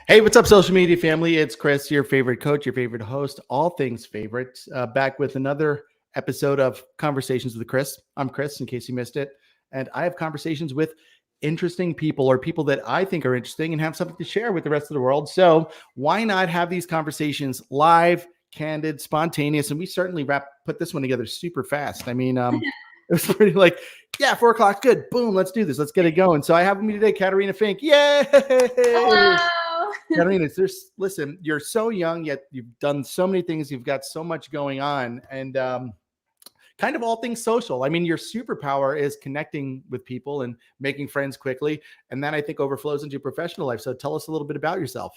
Hey, what's up, social media family? It's Chris, your favorite coach, your favorite host, all things favorite, back with another episode of Conversations with Chris. I'm Chris, in case you missed it. And I have conversations with interesting people or people that I think are interesting and have something to share with the rest of the world. So why not have these conversations live, candid, spontaneous? And we certainly put this one together super fast. It was pretty like, yeah, 4 o'clock, good. Boom, let's do this. Let's get it going. So I have with me today, Katerina Finck. Yay! Hello. Katerina, listen, you're so young, yet you've done so many things. You've got so much going on, and kind of all things social. I mean, your superpower is connecting with people and making friends quickly. And that I think overflows into your professional life. So tell us a little bit about yourself.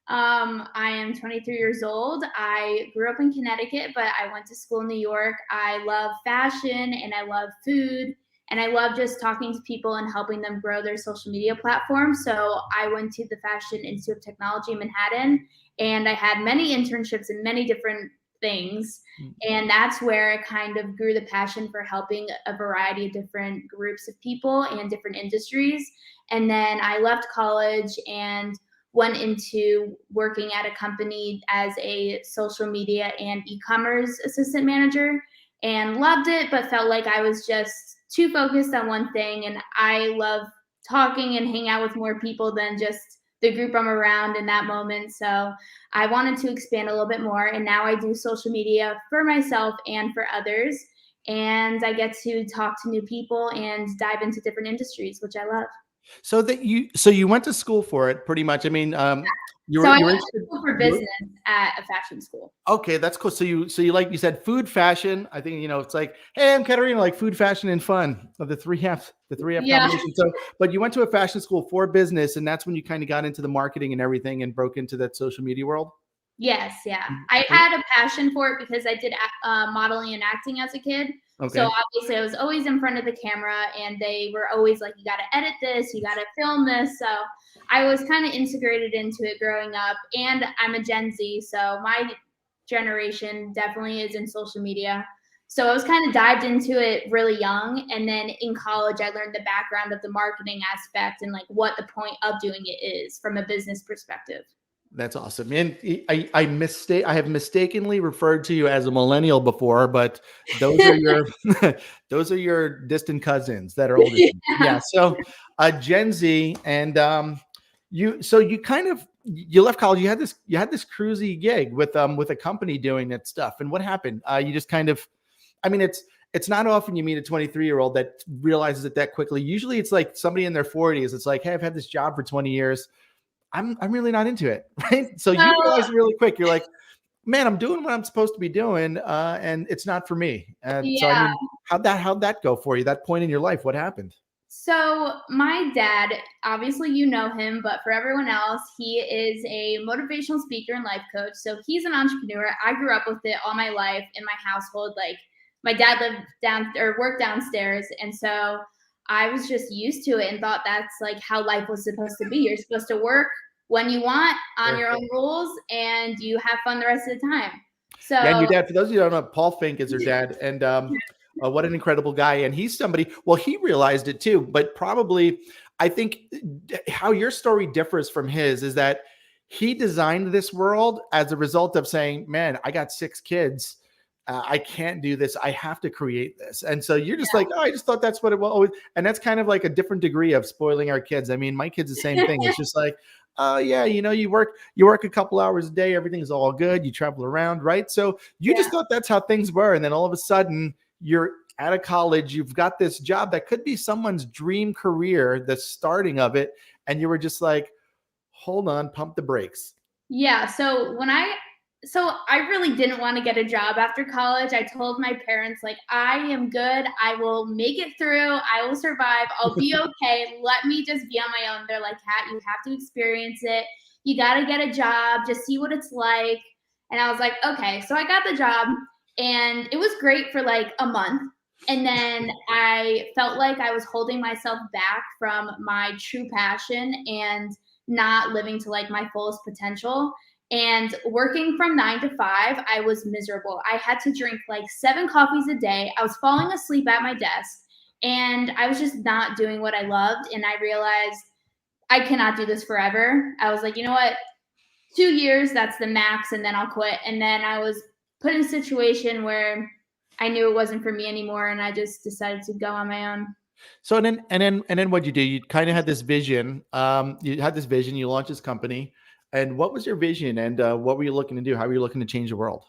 I am 23 years old. I grew up in Connecticut, but I went to school in New York. I love fashion and I love food. And I love just talking to people and helping them grow their social media platform. So I went to the Fashion Institute of Technology in Manhattan, and I had many internships in many different things. And that's where I kind of grew the passion for helping a variety of different groups of people and different industries. And then I left college and went into working at a company as a social media and e-commerce assistant manager, and loved it, but felt like I was just too focused on one thing. And I love talking and hang out with more people than just the group I'm around in that moment. So I wanted to expand a little bit more. And now I do social media for myself and for others. And I get to talk to new people and dive into different industries, which I love. So you went to school for it pretty much. I mean, So I you were went interested. to school for business at a fashion school. Okay, that's cool. So you like you said food, fashion. I think it's like, hey, I'm Katerina, like food, fashion, and fun of the three F Yeah. combination. So, but you went to a fashion school for business, and that's when you kind of got into the marketing and everything, and broke into that social media world. Yes, yeah. I Mhm. had a passion for it because I did modeling and acting as a kid. So Okay. obviously I was always in front of the camera, and they were always like, you got to edit this, you got to film this. So I was kind of integrated into it growing up. And I'm a Gen Z, so my generation definitely is in social media. So I was kind of dived into it really young. And then in college, I learned the background of the marketing aspect and like what the point of doing it is from a business perspective. That's awesome. And I have mistakenly referred to you as a millennial before, but those are your those are your distant cousins that are older than you. Yeah. Yeah. So Gen Z, and you kind of you left college. You had this cruisy gig with a company doing that stuff. And what happened? You just kind of, I mean, it's not often you meet a 23-year-old that realizes it that quickly. Usually it's like somebody in their 40s. It's like, hey, I've had this job for 20 years. I'm really not into it, right? So you So realize really quick, you're like, man, I'm doing what I'm supposed to be doing, and it's not for me. And so, I yeah. mean, how'd that go for you? That point in your life, what happened? So my dad, obviously you know him, but for everyone else, he is a motivational speaker and life coach. So he's an entrepreneur. I grew up with it all my life in my household. Like my dad lived down or worked downstairs, and so I was just used to it and thought that's like how life was supposed to be. You're supposed to work when you want on Sure. your own rules, and you have fun the rest of the time. Yeah, and your So dad, for those of you who don't know, Paul Fink is your dad, and what an incredible guy. And he's somebody. Well, he realized it too, but probably I think how your story differs from his is that he designed this world as a result of saying, "Man, I got 6 kids. I can't do this. I have to create this." And so you're just like, "Oh, I just thought that's what it was always." And that's kind of like a different degree of spoiling our kids. I mean, my kids the same thing. It's just like, oh yeah, you work a couple hours a day, everything's all good, you travel around, right? So you yeah. just thought that's how things were, and then all of a sudden you're out of college, you've got this job that could be someone's dream career, the starting of it, and you were just like, hold on, pump the brakes. Yeah, so I really didn't want to get a job after college. I told my parents like I am good. I will make it through. I will survive. I'll be okay. Let me just be on my own. They're like, "Kat, you have to experience it. You got to get a job. Just see what it's like." And I was like, "Okay." So I got the job, and it was great for like a month. And then I felt like I was holding myself back from my true passion and not living to like my fullest potential. And working from 9 to 5, I was miserable. I had to drink like 7 coffees a day. I was falling asleep at my desk, and I was just not doing what I loved. And I realized I cannot do this forever. I was like, you know what? 2 years, that's the max, and then I'll quit. And then I was put in a situation where I knew it wasn't for me anymore, and I just decided to go on my own. So and then what'd you do? You kind of had this vision. You had this vision. You launched this company. And what was your vision? And what were you looking to do? How were you looking to change the world?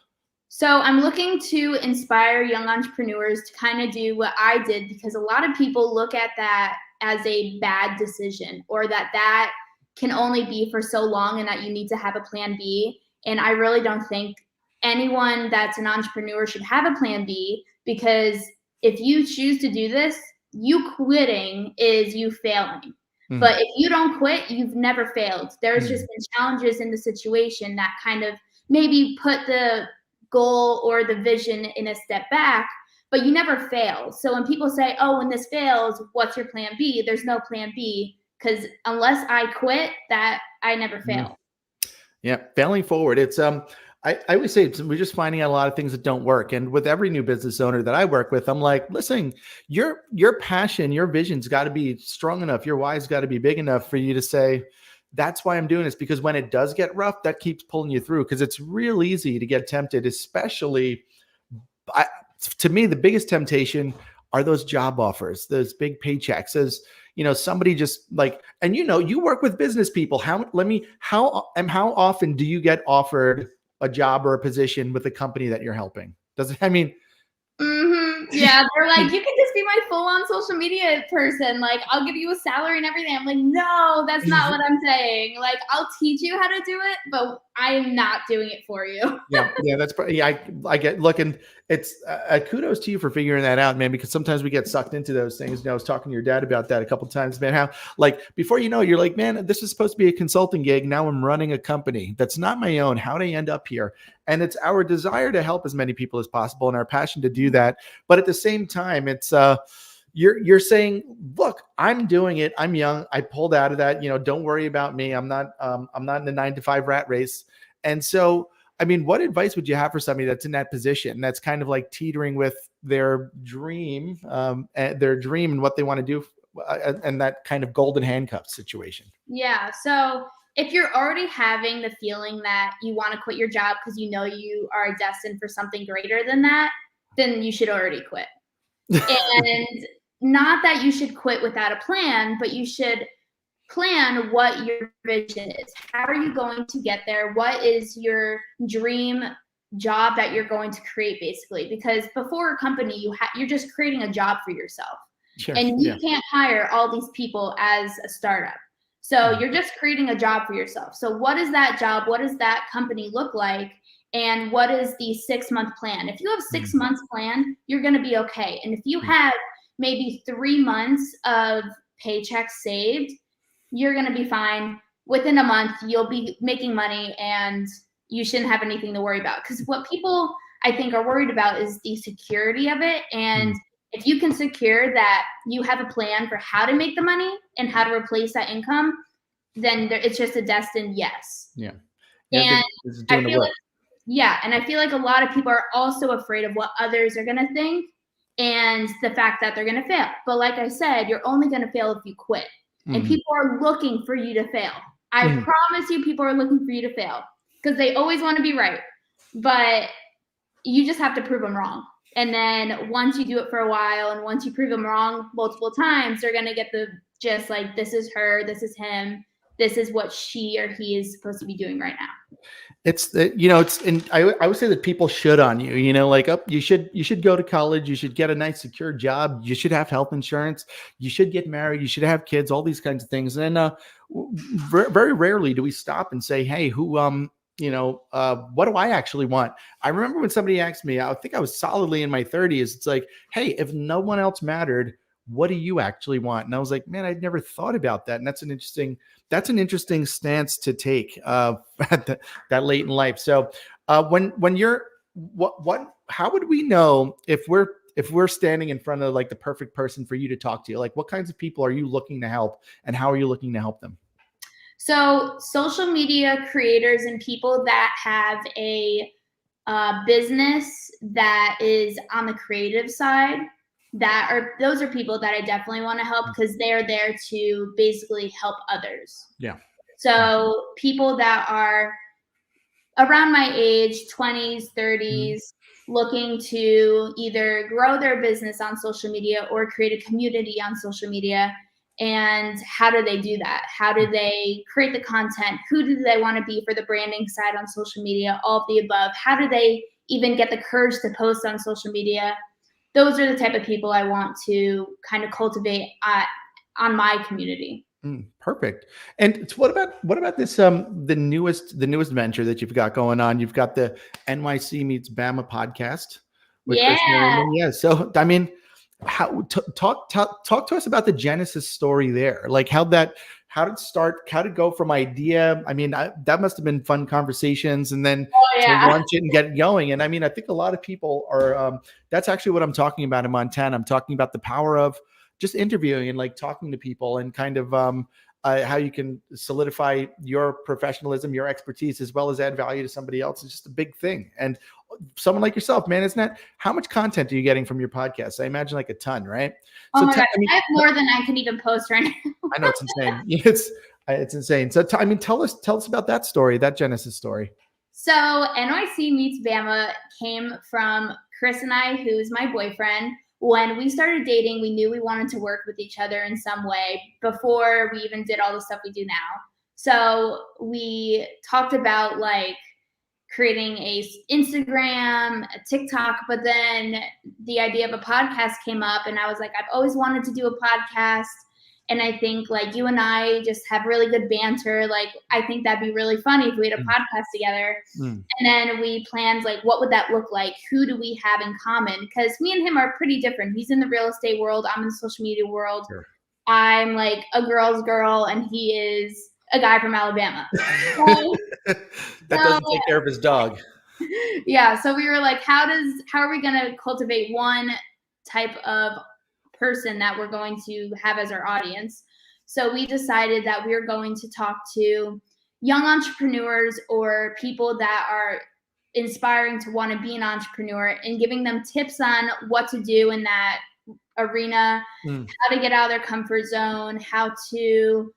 So I'm looking to inspire young entrepreneurs to kind of do what I did, because a lot of people look at that as a bad decision, or that can only be for so long and that you need to have a plan B. And I really don't think anyone that's an entrepreneur should have a plan B, because if you choose to do this, you quitting is you failing. Mhm. But if you don't quit, you've never failed. There's just Mhm. been challenges in the situation that kind of maybe put the goal or the vision in a step back, but you never fail. So when people say, oh, when this fails, what's your plan B? There's no plan B, because unless I quit, that I never Mhm. fail. Yeah, failing forward. It's I always say we're just finding out a lot of things that don't work. And with every new business owner that I work with, I'm like, listen, your passion, your vision's got to be strong enough. Your why's got to be big enough for you to say, that's why I'm doing this. Because when it does get rough, that keeps pulling you through. Because it's real easy to get tempted, especially I, to me, the biggest temptation are those job offers, those big paychecks. As somebody just like, and you work with business people. How often do you get offered a job or a position with a company that you're helping? Does it? I mean, Yeah, they're like, you can just be my full-on social media person. Like, I'll give you a salary and everything. I'm like, no, that's not what I'm saying. Like, I'll teach you how to do it, but I am not doing it for you. yeah, that's probably, yeah, I get, look, and it's kudos to you for figuring that out, man, because sometimes we get sucked into those things. I was talking to your dad about that a couple of times, man, how like before you're like, man, this is supposed to be a consulting gig. Now I'm running a company that's not my own. How'd I end up here? And it's our desire to help as many people as possible and our passion to do that. But at the same time, it's you're saying, look, I'm doing it. I'm young. I pulled out of that. Don't worry about me. I'm not in the 9 to 5 rat race. And so, I mean, what advice would you have for somebody that's in that position, that's kind of like teetering with their dream, and what they want to do, and that kind of golden handcuff situation? Yeah. So if you're already having the feeling that you want to quit your job because you know you are destined for something greater than that, then you should already quit. And not that you should quit without a plan, but you should plan what your vision is. How are you going to get there? What is your dream job that you're going to create, basically? Because before a company, you're just creating a job for yourself. Sure. And you Yeah. can't hire all these people as a startup. So you're just creating a job for yourself. So what is that job? What does that company look like? And what is the 6-month plan? If you have 6 months plan, you're going to be okay. And if you have maybe 3 months of paychecks saved, you're going to be fine. Within a month, you'll be making money and you shouldn't have anything to worry about. Because what people, I think, are worried about is the security of it. And if you can secure that you have a plan for how to make the money and how to replace that income, then it's just a destined yes. Yeah. And This is I doing the feel work. like, yeah, and I feel like a lot of people are also afraid of what others are going to think and the fact that they're going to fail. But like I said, you're only going to fail if you quit. And people are looking for you to fail. I promise you, people are looking for you to fail because they always want to be right. But you just have to prove them wrong. And then once you do it for a while and once you prove them wrong multiple times, they're going to get the just like, this is her, this is him, this is what she or he is supposed to be doing right now. It's and I would say that people should on you, like, you should go to college, you should get a nice secure job, you should have health insurance, you should get married, you should have kids, all these kinds of things. And very rarely do we stop and say, hey, what do I actually want? I remember when somebody asked me, I think I was solidly in my 30s. It's like, hey, if no one else mattered, what do you actually want? And I was like, man, I'd never thought about that. And that's an interesting stance to take at that late in life. So when you're how would we know if we're standing in front of like the perfect person for you to talk to? Like, what kinds of people are you looking to help and how are you looking to help them? So social media creators and people that have a business that is on the creative side, those are people that I definitely want to help because they're there to basically help others. Yeah. So people that are around my age, 20s, 30s, looking to either grow their business on social media or create a community on social media. And how do they do that? How do they create the content? Who do they want to be for the branding side on social media? All of the above. How do they even get the courage to post on social media? Those are the type of people I want to kind of cultivate on my community. Perfect. And what about this the newest venture that you've got going on? You've got the NYC Meets Bama podcast with Chris Merriman. Yeah. So I mean, talk to us about the genesis story there. Like how did it start? How did it go from idea? I mean, that must have been fun conversations, and then to launch it and get it going. And I mean, I think a lot of people are. That's actually what I'm talking about in Montana. I'm talking about the power of just interviewing and like talking to people and kind of how you can solidify your professionalism, your expertise, as well as add value to somebody else. It's just a big thing. And someone like yourself, man, isn't that, how much content are you getting from your podcast? I imagine like a ton, right? Oh my gosh, I have more than I can even post right now. I know, it's insane. It's insane. So tell us about that story, that genesis story. So NYC Meets Bama came from Chris and I, who is my boyfriend. When we started dating, we knew we wanted to work with each other in some way before we even did all the stuff we do now. So we talked about like creating a Instagram, a TikTok, but then the idea of a podcast came up and I was like, I've always wanted to do a podcast. And I think like you and I just have really good banter. Like, I think that'd be really funny if we had a podcast together. And then we planned like, what would that look like? Who do we have in common? Because me and him are pretty different. He's in the real estate world. I'm in the social media world. Sure. I'm like a girl's girl and he is a guy from Alabama. That doesn't take care of his dog. Yeah. So we were like, how are we going to cultivate one type of person that we're going to have as our audience? So we decided that we were going to talk to young entrepreneurs or people that are inspiring to want to be an entrepreneur and giving them tips on what to do in that arena, how to get out of their comfort zone, how to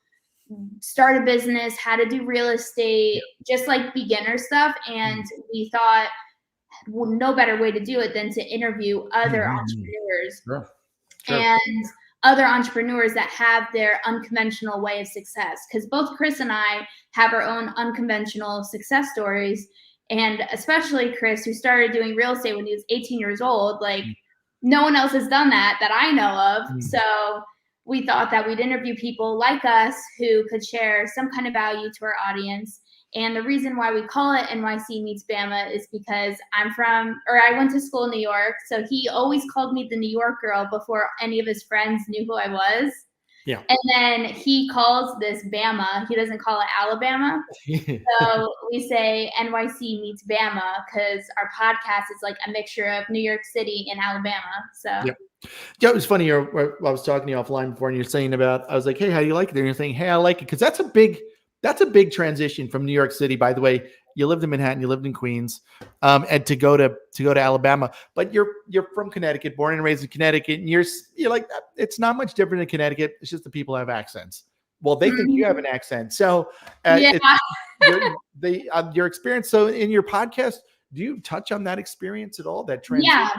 start a business, how to do real estate, just like beginner stuff. And we thought no better way to do it than to interview other entrepreneurs. Sure. And other entrepreneurs that have their unconventional way of success. Because both Chris and I have our own unconventional success stories. And especially Chris, who started doing real estate when he was 18 years old, like no one else has done that I know of. So we thought that we'd interview people like us who could share some kind of value to our audience. And the reason why we call it NYC Meets Bama is because I went to school in New York. So he always called me the New York girl before any of his friends knew who I was. Yeah. And then he calls this Bama. He doesn't call it Alabama. So we say NYC Meets Bama because our podcast is like a mixture of New York City and Alabama. So yeah, it was funny. I was talking to you offline before and you're saying about, I was like, hey, how do you like it? And you're saying, hey, I like it. Because that's a big transition from New York City. By the way, you lived in Manhattan, you lived in Queens, and to go to Alabama. But you're from Connecticut, born and raised in Connecticut, and you're like, it's not much different in Connecticut. It's just the people have accents. Well, they think you have an accent. So your experience. So in your podcast, do you touch on that experience at all? That transition? Yeah.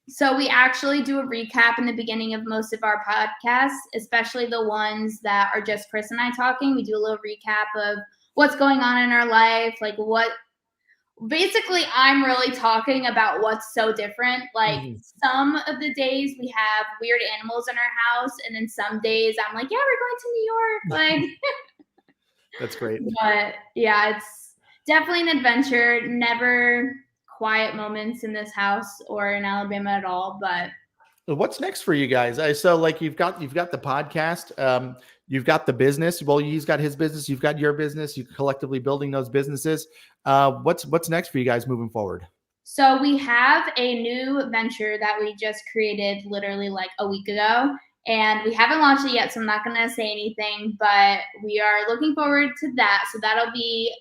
So we actually do a recap in the beginning of most of our podcasts, especially the ones that are just Chris and I talking. We do a little recap of what's going on in our life, like basically I'm really talking about what's so different. Like some of the days we have weird animals in our house, and then some days I'm like, yeah, we're going to New York. Like that's great. But yeah, it's definitely an adventure. Never quiet moments in this house or in Alabama at all. But what's next for you guys? So like you've got the podcast, you've got the business. Well, he's got his business, you've got your business, you're collectively building those businesses. What's next for you guys moving forward? So we have a new venture that we just created literally like a week ago, and we haven't launched it yet, so I'm not going to say anything, but we are looking forward to that. So that'll be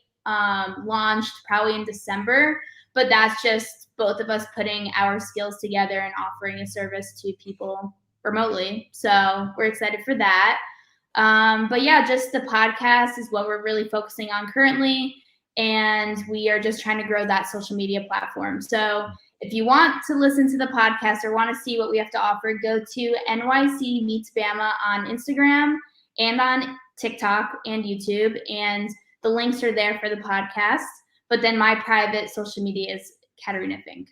launched probably in December. but that's just both of us putting our skills together and offering a service to people remotely. So we're excited for that. But yeah, just the podcast is what we're really focusing on currently. And we are just trying to grow that social media platform. So if you want to listen to the podcast or want to see what we have to offer, go to NYC Meets Bama on Instagram and on TikTok and YouTube. And the links are there for the podcast. But then my private social media is Katerina Finck.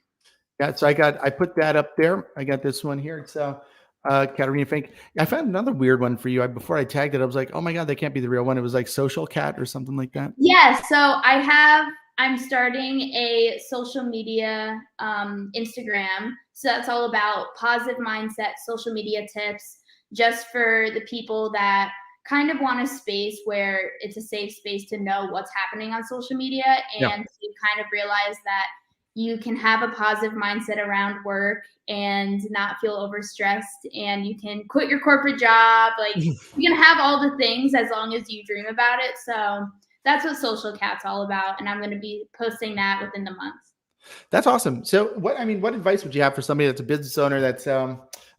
Yeah, so I put that up there. I got this one here. It's Katerina Finck. I found another weird one for you. Before I tagged it, I was like, oh my God, that can't be the real one. It was like Social Cat or something like that. Yeah, so I'm starting a social media Instagram. So that's all about positive mindset, social media tips, just for the people that kind of want a space where it's a safe space to know what's happening on social media and to kind of realize that you can have a positive mindset around work and not feel overstressed, and you can quit your corporate job. Like you can have all the things as long as you dream about it. So that's what Social Cat's all about. And I'm going to be posting that within the month. That's awesome. So what advice would you have for somebody that's a business owner that's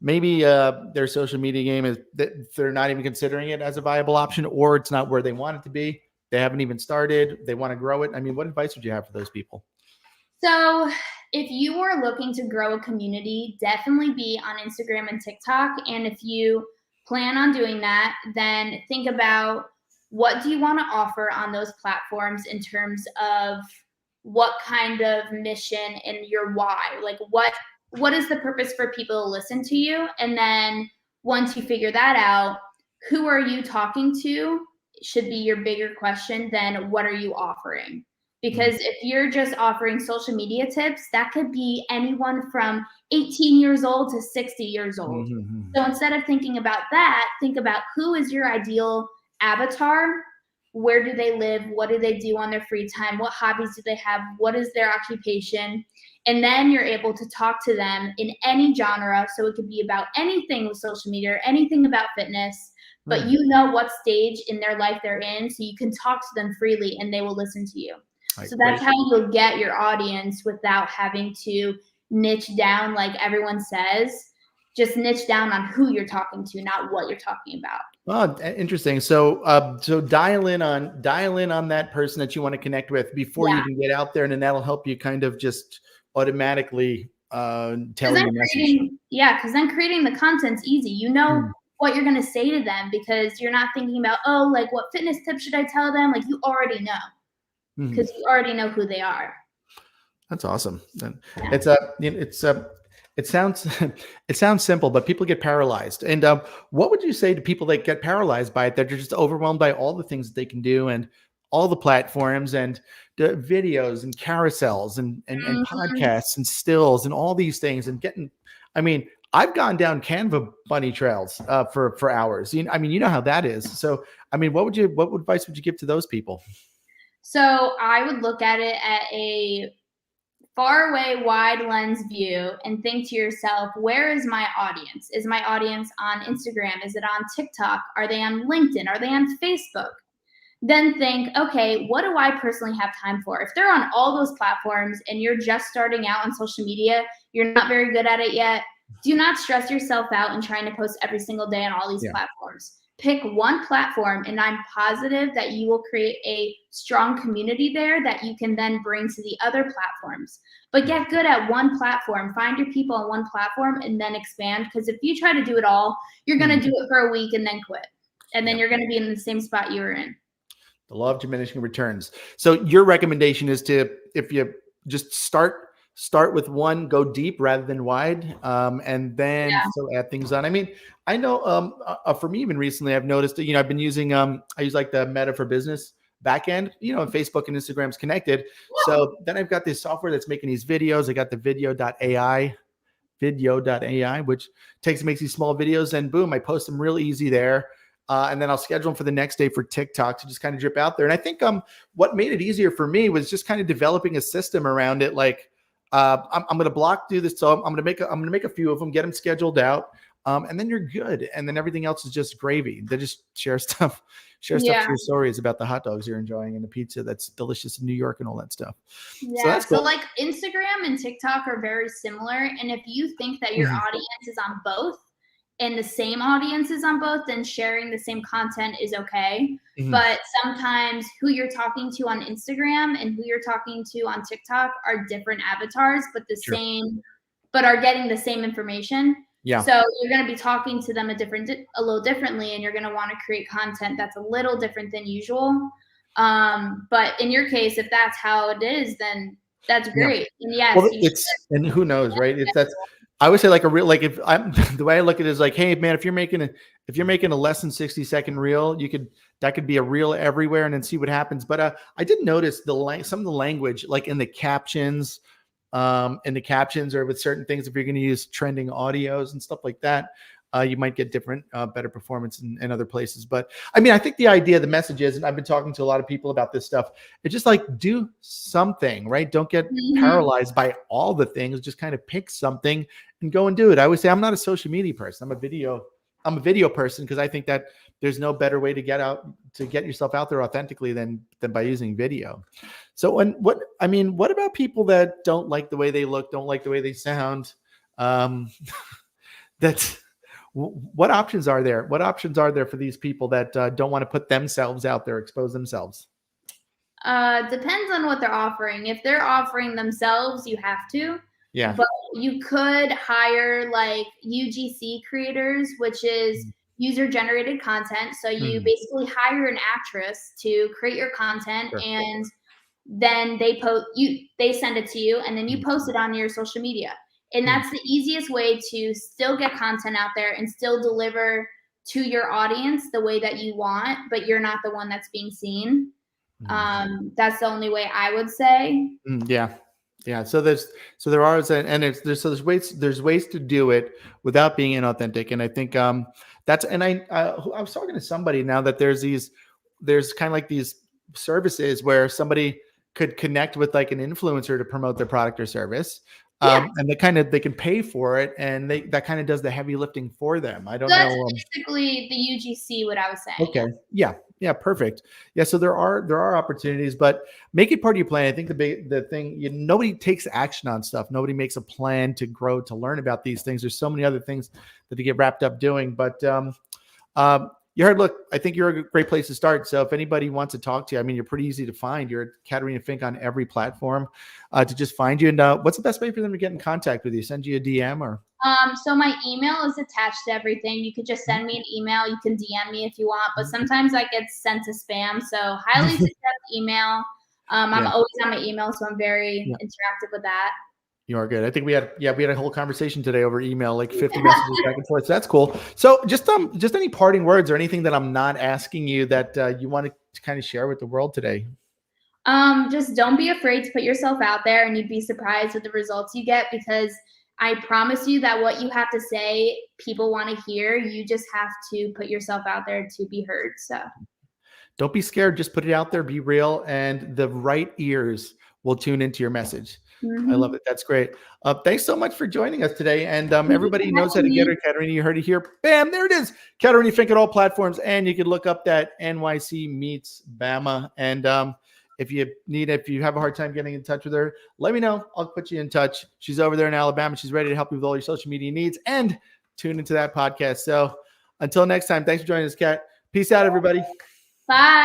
maybe their social media game is that they're not even considering it as a viable option, or it's not where they want it to be? They haven't even started. They want to grow it. I mean, what advice would you have for those people? So if you are looking to grow a community, definitely be on Instagram and TikTok. And if you plan on doing that, then think about what do you want to offer on those platforms in terms of what kind of mission and your why, like what is the purpose for people to listen to you? And then once you figure that out, who are you talking to should be your bigger question than what are you offering? Because if you're just offering social media tips, that could be anyone from 18 years old to 60 years old. Mm-hmm. So instead of thinking about that, think about who is your ideal avatar? Where do they live? What do they do on their free time? What hobbies do they have? What is their occupation? And then you're able to talk to them in any genre. So it could be about anything with social media, or anything about fitness, but you know what stage in their life they're in. So you can talk to them freely and they will listen to you. So that's how you'll get your audience without having to niche down like everyone says. Just niche down on who you're talking to, not what you're talking about. Oh, interesting. So dial in on that person that you want to connect with before you even get out there, and then that'll help you kind of just automatically tell your message. Because then creating the content's easy. You know what you're going to say to them, because you're not thinking about, oh, like what fitness tips should I tell them? Like you already know. Because you already know who they are. That's awesome. It sounds simple, but people get paralyzed. And what would you say to people that get paralyzed by it? That they're just overwhelmed by all the things that they can do and all the platforms and the videos and carousels and podcasts and stills and all these things and getting. I mean, I've gone down Canva bunny trails for hours. You know how that is. So, I mean, what advice would you give to those people? So I would look at it at a far away, wide lens view and think to yourself, where is my audience? Is my audience on Instagram? Is it on TikTok? Are they on LinkedIn? Are they on Facebook? Then think, okay, what do I personally have time for? If they're on all those platforms and you're just starting out on social media, you're not very good at it yet, do not stress yourself out in trying to post every single day on all these platforms. Pick one platform, and I'm positive that you will create a strong community there that you can then bring to the other platforms. But get good at one platform. Find your people on one platform and then expand. Because if you try to do it all, you're going to do it for a week and then quit. And then you're going to be in the same spot you were in. The law of diminishing returns. So your recommendation is if you just start with one, go deep rather than wide, and then add things on. I mean, I know for me, even recently, I've noticed that, I've been using, I use like the Meta for Business backend, Facebook and Instagram's connected. So then I've got this software that's making these videos. I got the video.ai, which makes these small videos, and boom, I post them real easy there. And then I'll schedule them for the next day for TikTok to just kind of drip out there. And I think what made it easier for me was just kind of developing a system around it. Like, I'm going to do this. So I'm going to make a few of them, get them scheduled out. And then you're good. And then everything else is just gravy. They just share stuff to Yeah. your stories about the hot dogs you're enjoying and the pizza that's delicious in New York and all that stuff. So Yeah. that's So cool. like Instagram and TikTok are very similar. And if you think that your audience is on both and the same audience is on both, then sharing the same content is okay. But sometimes who you're talking to on Instagram and who you're talking to on TikTok are different avatars, but the same, but are getting the same information. Yeah. So you're going to be talking to them a little differently, and you're going to want to create content that's a little different than usual. But in your case, if that's how it is, then that's great. And yes, well, and who knows, right? If that's, I would say like a real, like if I'm the way I look at it is like, hey man, if you're making a less than 60-second reel, that could be a reel everywhere and then see what happens. But I did notice some of the language, like in the captions, or with certain things, if you're going to use trending audios and stuff like that, you might get different, better performance in other places. But I mean, I think the idea, the message is, and I've been talking to a lot of people about this stuff, it's just like, do something, right? Don't get paralyzed by all the things. Just kind of pick something and go and do it. I always say I'm not a social media person. I'm a video person, because I think that there's no better way to get yourself out there authentically than by using video. So what about people that don't like the way they look, don't like the way they sound? What options are there? What options are there for these people that don't want to put themselves out there, expose themselves? Depends on what they're offering. If they're offering themselves, you have to. Yeah. But you could hire like UGC creators, which is user generated content. So you basically hire an actress to create your content, and then they send it to you, and then you post it on your social media. And that's the easiest way to still get content out there and still deliver to your audience the way that you want, but you're not the one that's being seen. That's the only way I would say. Yeah. So there's ways to do it without being inauthentic. And I think I was talking to somebody now that there's kind of like these services where somebody could connect with like an influencer to promote their product or service. And they can pay for it, and that kind of does the heavy lifting for them. I don't know. That's basically the UGC, what I was saying. Okay. Yeah. Perfect. Yeah. So there are opportunities, but make it part of your plan. I think the thing, nobody takes action on stuff. Nobody makes a plan to grow, to learn about these things. There's so many other things that they get wrapped up doing, but, you heard, look, I think you're a great place to start. So if anybody wants to talk to you, I mean, you're pretty easy to find. You're Katerina Finck on every platform to just find you. And what's the best way for them to get in contact with you? Send you a DM or? So my email is attached to everything. You could just send me an email. You can DM me if you want, but sometimes I get sent to spam. So highly suggest email. I'm always on my email, so I'm very interactive with that. You are good. I think we had a whole conversation today over email, like 50 messages back and forth. So that's cool. So just any parting words or anything that I'm not asking you that you want to kind of share with the world today? Just don't be afraid to put yourself out there, and you'd be surprised with the results you get, because I promise you that what you have to say, people want to hear. You just have to put yourself out there to be heard. So don't be scared. Just put it out there, be real, and the right ears will tune into your message. I love it. That's great. Thanks so much for joining us today. And everybody knows how to get her. Katerina, you heard it here. Bam, there it is. Katerina Finck at all platforms. And you can look up that NYC Meets Bama. And if you have a hard time getting in touch with her, let me know. I'll put you in touch. She's over there in Alabama. She's ready to help you with all your social media needs, and tune into that podcast. So until next time, thanks for joining us, Kat. Peace out, everybody. Bye.